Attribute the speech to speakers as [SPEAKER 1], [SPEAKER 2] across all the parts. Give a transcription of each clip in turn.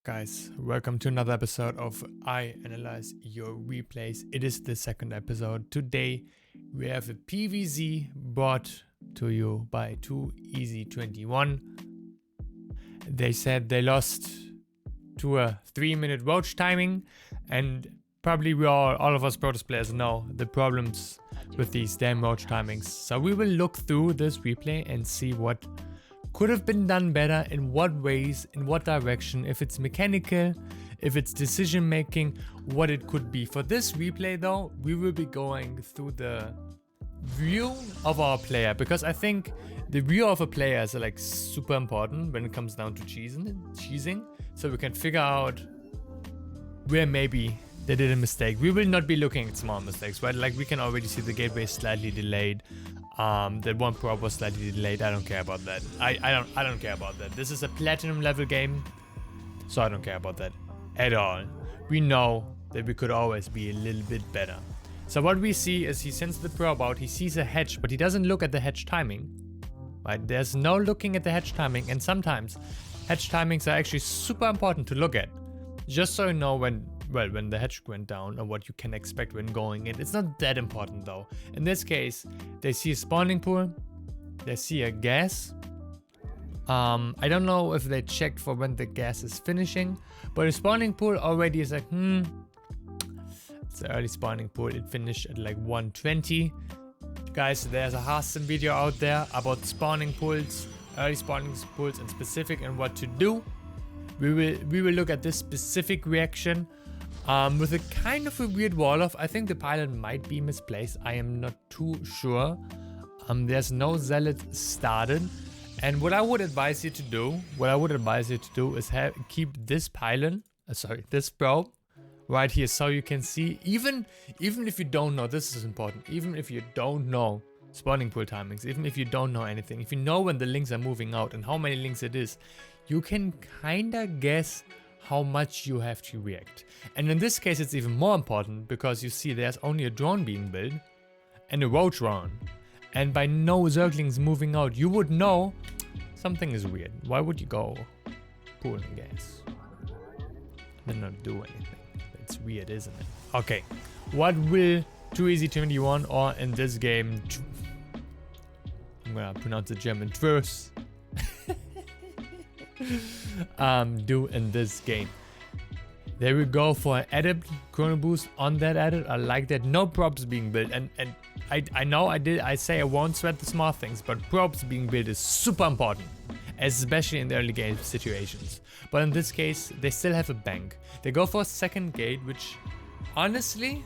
[SPEAKER 1] Guys, welcome to another episode of I Analyze Your Replays. It is the second episode. Today we have a PVZ brought to you by 2Easy21. They said they lost to a 3-minute roach timing, and probably all of us Protoss players know the problems with these damn roach timings. So we will look through this replay and see what could have been done better, in what ways, in what direction, if it's mechanical, if it's decision making, what it could be. For this replay though, we will be going through the view of our player, because I think the view of a player is like super important when it comes down to cheesing, so we can figure out where maybe they did a mistake. We will not be looking at small mistakes, right? Like we can already see the gateway is slightly delayed. That one prop was slightly delayed. I don't care about that. I don't care about that. This is a platinum level game, so I don't care about that at all. We know that we could always be a little bit better. So what we see is he sends the probe out, he sees a hedge, but he doesn't look at the hedge timing. Right? There's no looking at the hedge timing, and sometimes hedge timings are actually super important to look at. Just so you know when the hedge went down or what you can expect when going in. It's not that important though. In this case, they see a spawning pool, they see a gas. I don't know if they checked for when the gas is finishing, but a spawning pool already is like, it's an early spawning pool. It finished at like 120. Guys, there's a Hearthstone video out there about spawning pools, early spawning pools in specific, and what to do. We will look at this specific reaction. With a kind of a weird wall off. I think the pilot might be misplaced. I am not too sure. There's no zealot started. And what I would advise you to do, is keep this pylon, this probe right here, so you can see, even if you don't know, this is important, even if you don't know spawning pool timings, even if you don't know anything, if you know when the links are moving out and how many links it is, you can kinda guess how much you have to react. And in this case it's even more important, because you see there's only a drone being built and a roach drone, and by no Zerglings moving out, you would know something is weird. Why would you go pooling gas and not do anything? It's weird, isn't it? Okay, what will 2Easy21, or in this game, I'm gonna pronounce the German Twers, do in this game? They will go for an adept chrono boost on that adept. I like that. No props being built, and I know I say I won't sweat the small things, but props being built is super important, especially in the early game situations. But in this case, they still have a bank. They go for a second gate, which honestly,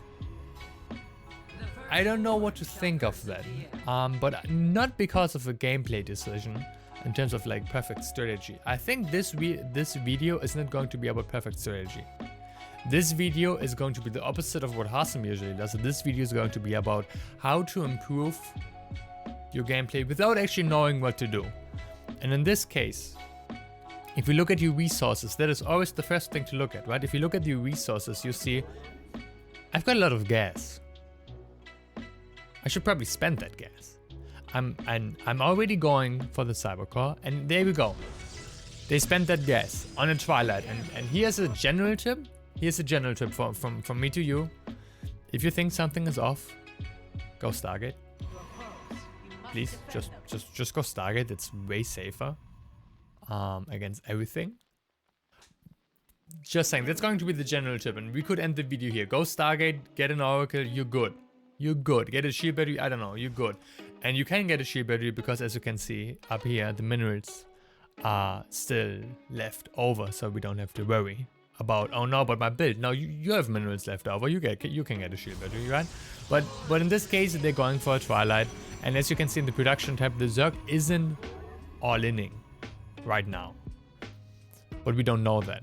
[SPEAKER 1] I don't know what to think of that. But not because of a gameplay decision. In terms of like perfect strategy, I think this video is not going to be about perfect strategy. This video is going to be the opposite of what Hearthstone usually does. This video is going to be about how to improve your gameplay without actually knowing what to do. And in this case, if you look at your resources, that is always the first thing to look at, right? If you look at your resources, you see, I've got a lot of gas. I should probably spend that gas. I'm already going for the cybercore, and there we go. They spent that gas on a twilight, and here's a general tip. Here's a general tip from me to you. If you think something is off, go Stargate. Please, just go Stargate. It's way safer against everything. Just saying, that's going to be the general tip, and we could end the video here. Go Stargate, get an oracle, you're good. You're good. Get a shield battery, I don't know, you're good. And you can get a shield battery because, as you can see up here, the minerals are still left over, so we don't have to worry about, oh no, but my build. No, you have minerals left over. You can get a shield battery, right? But in this case, they're going for a twilight, and as you can see in the production tab, the Zerg isn't all-inning right now. But we don't know that.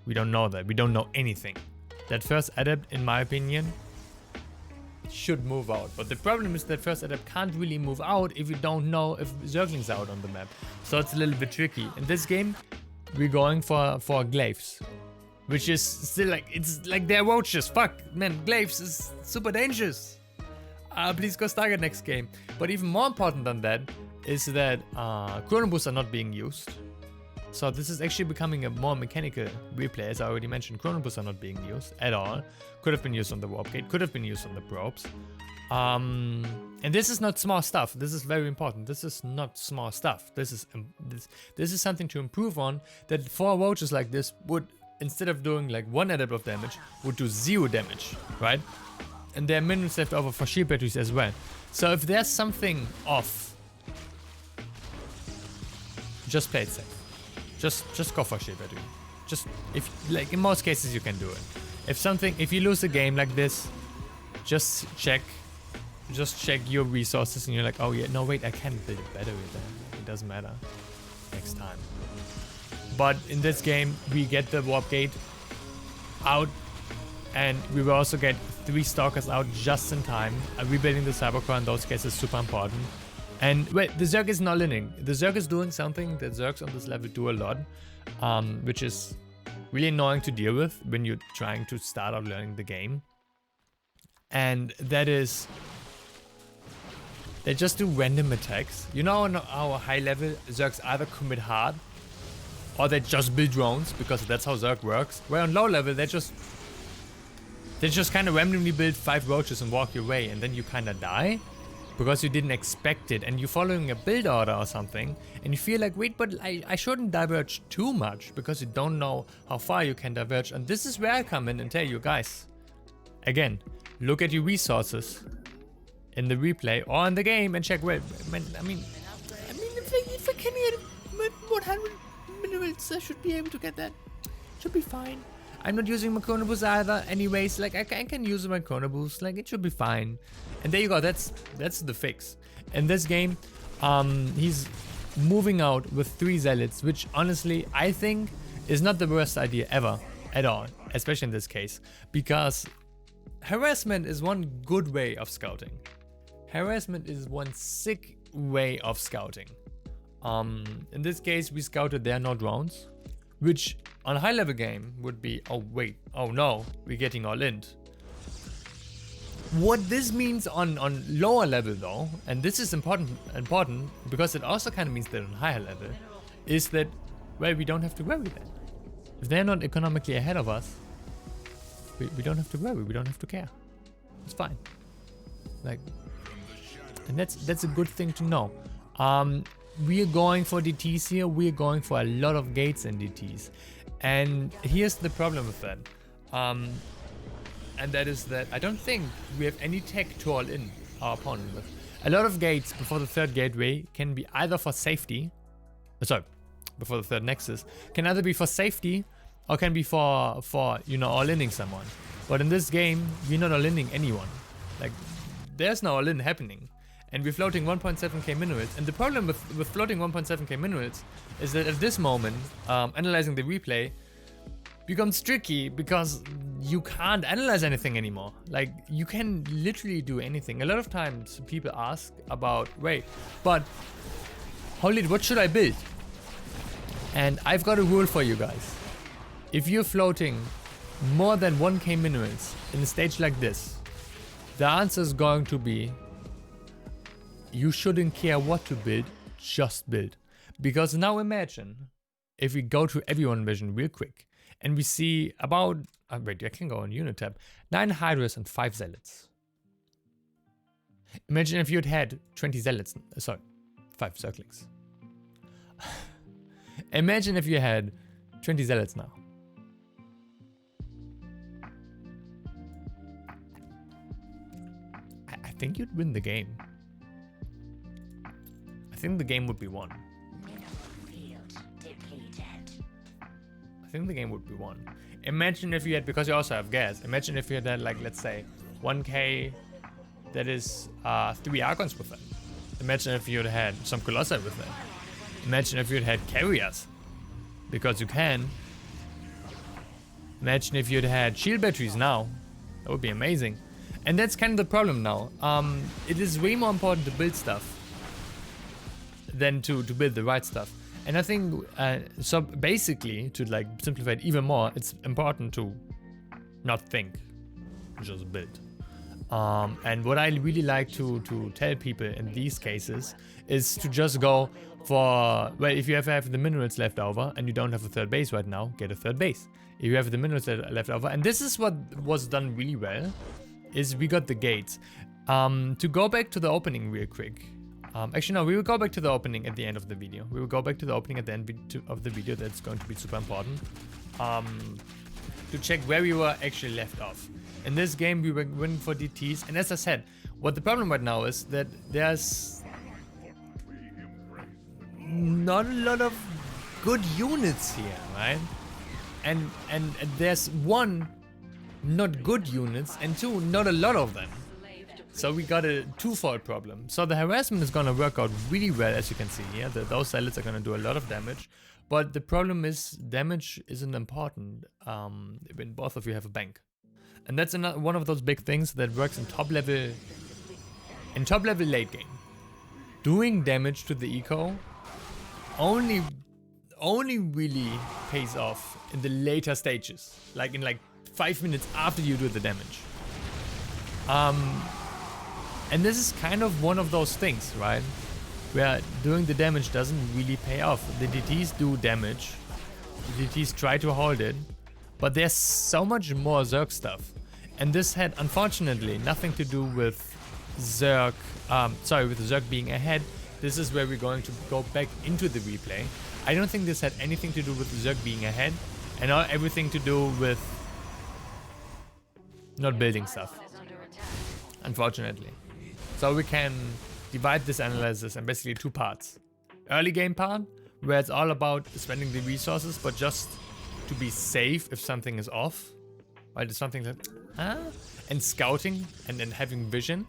[SPEAKER 1] We don't know that. We don't know anything. That first adept, in my opinion, should move out, but the problem is that first adept can't really move out if you don't know if Zerglings are out on the map, so it's a little bit tricky. In this game, we're going for glaives, which is still like, it's like they're roaches. Fuck, man, glaives is super dangerous. Please go Stargate next game. But even more important than that is that chrono boosts are not being used. So this is actually becoming a more mechanical replay. As I already mentioned, chronoboosts are not being used at all. Could have been used on the warp gate, could have been used on the probes. And this is not small stuff. This is very important. This is not small stuff. This is something to improve on, that 4 roaches like this would, instead of doing like 1 added of damage, would do 0 damage, right? And there are minutes left over for shield batteries as well. So if there's something off, just play it safe. Just go for shield battery. Just, if like in most cases you can do it. If you lose a game like this, just check your resources and you're like, oh yeah, no wait, I can build a battery then. It doesn't matter. Next time. But in this game, we get the warp gate out, and we will also get 3 stalkers out just in time. Rebuilding the cybercore in those cases is super important. And wait, the Zerg is not linear. The Zerg is doing something that Zergs on this level do a lot, which is really annoying to deal with when you're trying to start out learning the game. And that is, they just do random attacks. You know, on our high level, Zergs either commit hard or they just build drones, because that's how Zerg works. Where on low level, they just kind of randomly build 5 roaches and walk your way, and then you kind of die because you didn't expect it, and you're following a build order or something, and you feel like, wait, but I shouldn't diverge too much, because you don't know how far you can diverge. And this is where I come in and tell you guys, again, look at your resources in the replay or in the game and check, well, I mean, if I can get 100 minerals, I should be able to get that. Should be fine. I'm not using my chronoboost either anyways, like I can use my chronoboost, like it should be fine. And there you go, that's the fix. In this game, he's moving out with 3 zealots, which honestly I think is not the worst idea ever at all, especially in this case, because harassment is one good way of scouting. Harassment is one sick way of scouting. In this case, we scouted there are no drones, which on a high level game would be, oh wait, oh no, we're getting all in. What this means on lower level though, and this is important because it also kind of means that on higher level, is that, well, we don't have to worry then. If they're not economically ahead of us, we don't have to worry, we don't have to care. It's fine. Like, and that's a good thing to know. We're going for DTs here, we're going for a lot of gates and DTs. And here's the problem with that. And that is that I don't think we have any tech to all in our opponent with. A lot of gates before the 3rd gateway can be either for safety, before the 3rd nexus, can either be for safety or can be for you know, all-inning someone. But in this game, we're not all-inning anyone. Like, there's no all-in happening. And we're floating 1.7k minerals. And the problem with floating 1.7k minerals is that at this moment, analyzing the replay becomes tricky because you can't analyze anything anymore. Like, you can literally do anything. A lot of times people ask about, wait, but holy, what should I build? And I've got a rule for you guys. If you're floating more than 1k minerals in a stage like this, the answer is going to be, you shouldn't care what to build, just build. Because now imagine if we go to everyone vision real quick and we see about, wait, I can go on unit tab, 9 hydras and 5 zealots. Imagine if you'd had 20 zealots, 5 circlings. Imagine if you had 20 zealots now. I think you'd win the game. I think the game would be won. I think the game would be won. Imagine if you had, because you also have gas, imagine if you had, like, let's say 1k that is 3 Archons with it. Imagine if you'd had some Colossi with it. Imagine if you'd had carriers, because you can. Imagine if you'd had shield batteries now. That would be amazing. And that's kind of the problem now. It is way more important to build stuff than to build the right stuff. And I think, so basically, to like simplify it even more, it's important to not think, just build. And what I really like to tell people in these cases is to just go for, well, if you ever have the minerals left over and you don't have a third base right now, get a third base. If you have the minerals left over, and this is what was done really well, is we got the gates. To go back to the opening real quick. Actually, no, we will go back to the opening at the end of the video. We will go back to the opening at the end of the video. That's going to be super important. To check where we were actually left off. In this game, we were winning for DTs. And as I said, what the problem right now is that there's not a lot of good units here, right? And there's one, not good units, and two, not a lot of them. So we got a twofold problem. So the harassment is gonna work out really well, as you can see here. Those zealots are gonna do a lot of damage. But the problem is, damage isn't important when both of you have a bank. And that's one of those big things that works in top level late game. Doing damage to the eco only really pays off in the later stages, like in 5 minutes after you do the damage. And this is kind of one of those things, right? Where doing the damage doesn't really pay off. The DTs do damage. The DTs try to hold it. But there's so much more Zerg stuff. And this had, unfortunately, nothing to do with Zerg, with Zerg being ahead. This is where we're going to go back into the replay. I don't think this had anything to do with Zerg being ahead. And everything to do with not building stuff. Unfortunately. So we can divide this analysis in basically two parts. Early game part, where it's all about spending the resources, but just to be safe if something is off. Right, if something's like, and scouting and then having vision.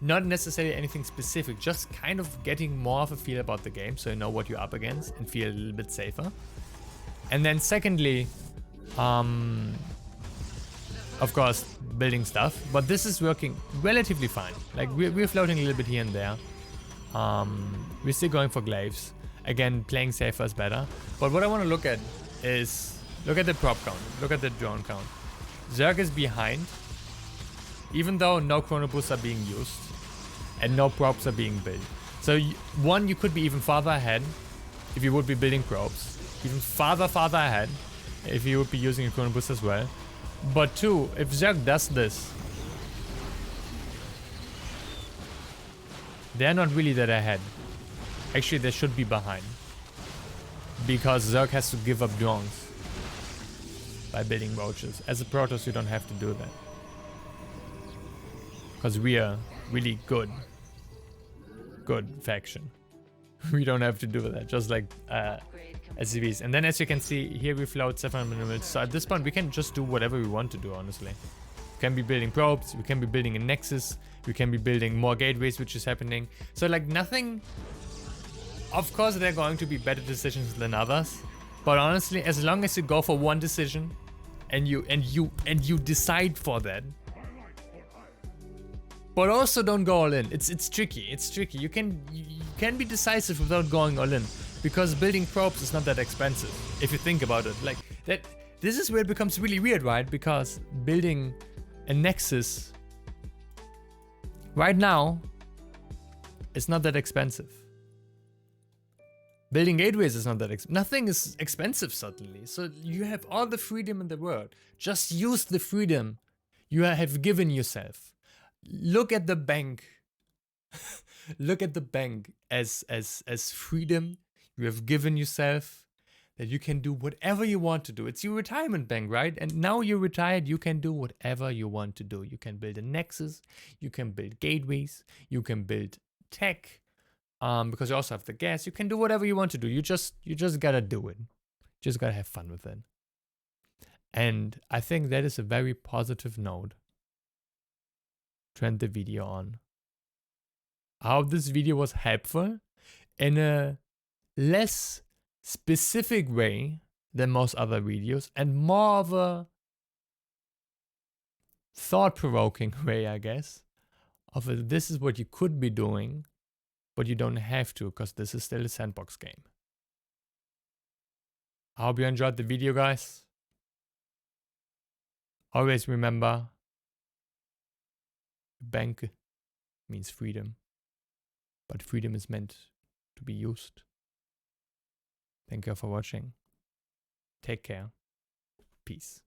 [SPEAKER 1] Not necessarily anything specific, just kind of getting more of a feel about the game so you know what you're up against and feel a little bit safer. And then secondly, of course, building stuff, but this is working relatively fine. Like we're floating a little bit here and there. We're still going for glaives. Again, playing safer is better. But what I want to look at is, look at the prop count, look at the drone count. Zerg is behind, even though no chrono boosts are being used and no props are being built. So one, you could be even farther ahead if you would be building props, even farther ahead if you would be using a chrono boost as well. But two, if Zerg does this, they're not really that ahead. Actually, they should be behind. Because Zerg has to give up drones by building roaches. As a Protoss, you don't have to do that. Because we are really good faction. We don't have to do that, just like SCVs. And then as you can see, here we float 700 mils. So at this point, we can just do whatever we want to do, honestly. We can be building probes, we can be building a nexus, we can be building more gateways, which is happening. So like nothing, of course there are going to be better decisions than others. But honestly, as long as you go for one decision and you decide for that, but also don't go all in. It's tricky. You can be decisive without going all in, because building probes is not that expensive if you think about it. Like that, this is where it becomes really weird, right? Because building a nexus right now is not that expensive. Building gateways is not that expensive. Nothing is expensive suddenly. So you have all the freedom in the world. Just use the freedom you have given yourself. Look at the bank. Look at the bank as freedom you have given yourself, that you can do whatever you want to do. It's your retirement bank, right? And now you're retired, you can do whatever you want to do. You can build a nexus, you can build gateways, you can build tech, because you also have the gas. You can do whatever you want to do. You just gotta do it. Just gotta have fun with it. And I think that is a very positive note to end the video on. I hope this video was helpful in a less specific way than most other videos, and more of a thought-provoking way, I guess, of this is what you could be doing, but you don't have to, because this is still a sandbox game. I hope you enjoyed the video, guys. Always remember, Bank means freedom, but freedom is meant to be used. Thank you for watching. Take care. Peace.